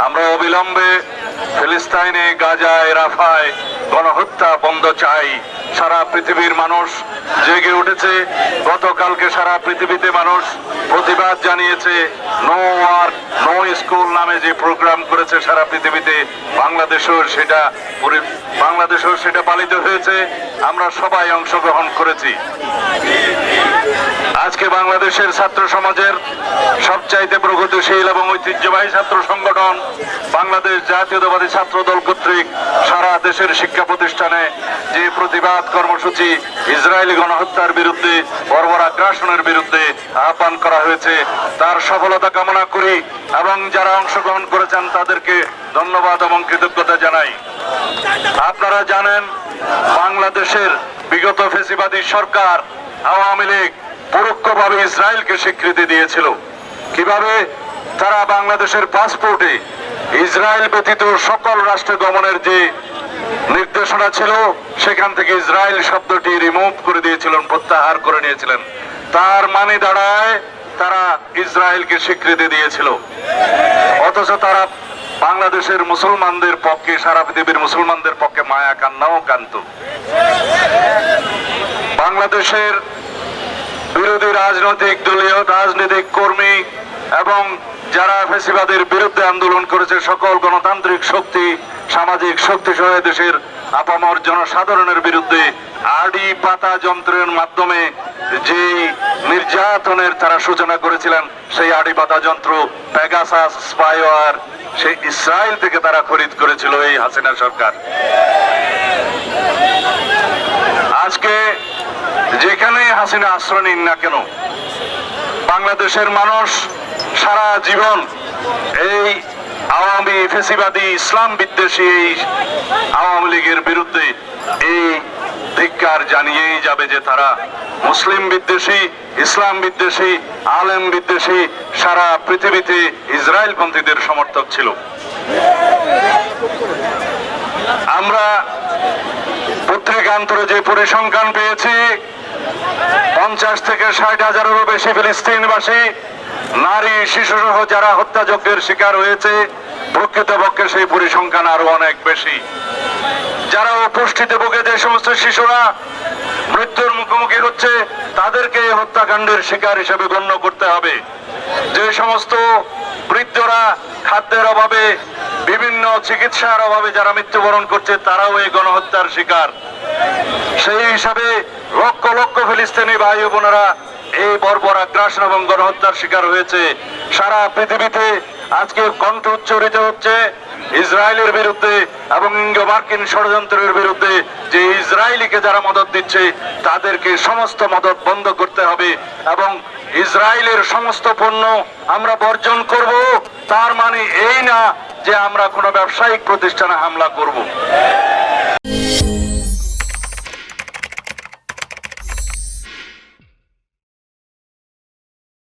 আমরা অবিলম্বে ফিলিস্তিনে, গাজায়, রাফায় গণহত্যা বন্ধ চাই। সারা পৃথিবীর মানুষ জেগে উঠেছে। গতকালকে সারা পৃথিবীতে মানুষ প্রতিবাদ জানিয়েছে। নো ওয়ার নো স্কুল নামে যে প্রোগ্রাম করেছে সারা পৃথিবীতে, বাংলাদেশেও সেটা পালিত হয়েছে। আমরা সবাই অংশগ্রহণ করেছি। আজকে বাংলাদেশের ছাত্র সমাজের সবচাইতে প্রগতিশীল এবং ঐতিহ্যবাহী ছাত্র সংগঠন বাংলাদেশ জাতীয়তাবাদী ছাত্র দল কর্তৃক সারা দেশের শিক্ষা প্রতিষ্ঠানে যে প্রতিবাদ কর্মসূচি ইসরায়েলি গণহত্যার বিরুদ্ধে, বর্বর আগ্রাসনের বিরুদ্ধে আহ্বান করা হয়েছে, তার সফলতা কামনা করি এবং যারা অংশগ্রহণ করেছেন তাদেরকে ধন্যবাদ এবং কৃতজ্ঞতা জানাই। আপনারা জানেন, বাংলাদেশের বিগত ফ্যাসিবাদী সরকার আওয়ামী লীগ পরোক্ষভাবে ইসরায়েলকে স্বীকৃতি দিয়েছিল। কিভাবে? তারা বাংলাদেশের পাসপোর্টে ইসরায়েল ব্যতীত সকল রাষ্ট্রে গমনের যে নির্দেশনা ছিল সেখান থেকে ইসরায়েল শব্দটি রিমুভ করে দিয়েছিলেন, প্রত্যাহার করে নিয়েছিলেন। তার মানে দাঁড়ায় তারা ইসরায়েলকে স্বীকৃতি দিয়েছিল, অথচ তারা বাংলাদেশের মুসলমানদের পক্ষে, সারা পৃথিবীর মুসলমানদের পক্ষে মায়া কান্নাও কান্ত। বাংলাদেশের বিরোধী রাজনৈতিক কর্মী এবং যারা ফ্যাসিবাদের বিরুদ্ধে আন্দোলন করেছে সকল গণতান্ত্রিক শক্তি, সামাজিক শক্তি সহ দেশের আপামর জনসাধারণের বিরুদ্ধে আড়ি পাতা যন্ত্রের মাধ্যমে যে নির্যাতনের তারা সূচনা করেছিলেন, সেই আড়ি পাতা যন্ত্র পেগাসাস স্পাইওয়ার সেই ইসরায়েল থেকে তারা খরিদ করেছিল এই হাসিনা সরকার। আজকে যেখানে হাসিনা আশ্রয় নিন না কেন, বাংলাদেশের মানুষ সারা জীবন এই আওয়ামী ফ্যাসিবাদী ইসলাম বিদ্বেষী এই আওয়ামী লীগের বিরুদ্ধে এই ধিক্কার জানিয়েই যাবে যে তারা মুসলিম বিদ্বেষী, ইসলাম বিদ্বেষী, আলেম বিদ্বেষী, সারা পৃথিবীতে ইসরায়েল পন্থীদের সমর্থক ছিল। আমরা পত্রিকান্তরে যে পরিসংখ্যান পেয়েছি, 50 থেকে 60 হাজারেরও বেশি ফিলিস্তিনবাসী নারী, শিশু সহ যারা হত্যাযজ্ঞের শিকার হয়েছে, প্রকৃতপক্ষে সেই পরিসংখ্যান আরো অনেক বেশি। যারা অপুষ্টিতে ভোগে, যে সমস্ত শিশুরা মৃত্যুর মুখোমুখি হচ্ছে, তাদেরকে হত্যাকাণ্ডের শিকার হিসেবে গণ্য করতে হবে। যে সমস্ত বৃদ্ধরা খাদ্যের অভাবে, বিভিন্ন চিকিৎসার অভাবে যারা মৃত্যুবরণ করছে, তারাও এই গণহত্যার শিকার। সেই হিসাবে লক্ষ লক্ষ ফিলিস্তিনি ভাই ও বোনেরা এই বর্বর আগ্রাসন এবং গণহত্যার শিকার হয়েছে। সারা পৃথিবীতে আজকে কণ্ঠ উচ্চারিত হচ্ছে ইসরায়েলের বিরুদ্ধে এবং ইঙ্গো মার্কিন ষড়যন্ত্রের বিরুদ্ধে, যে ইসরায়েলিকে যারা মদত দিচ্ছে তাদেরকে সমস্ত মদত বন্ধ করতে হবে এবং ইসরায়েলের সমস্ত পণ্য আমরা বর্জন করব। তার মানে এই না যে আমরা কোনো ব্যবসায়িক প্রতিষ্ঠানে হামলা করব।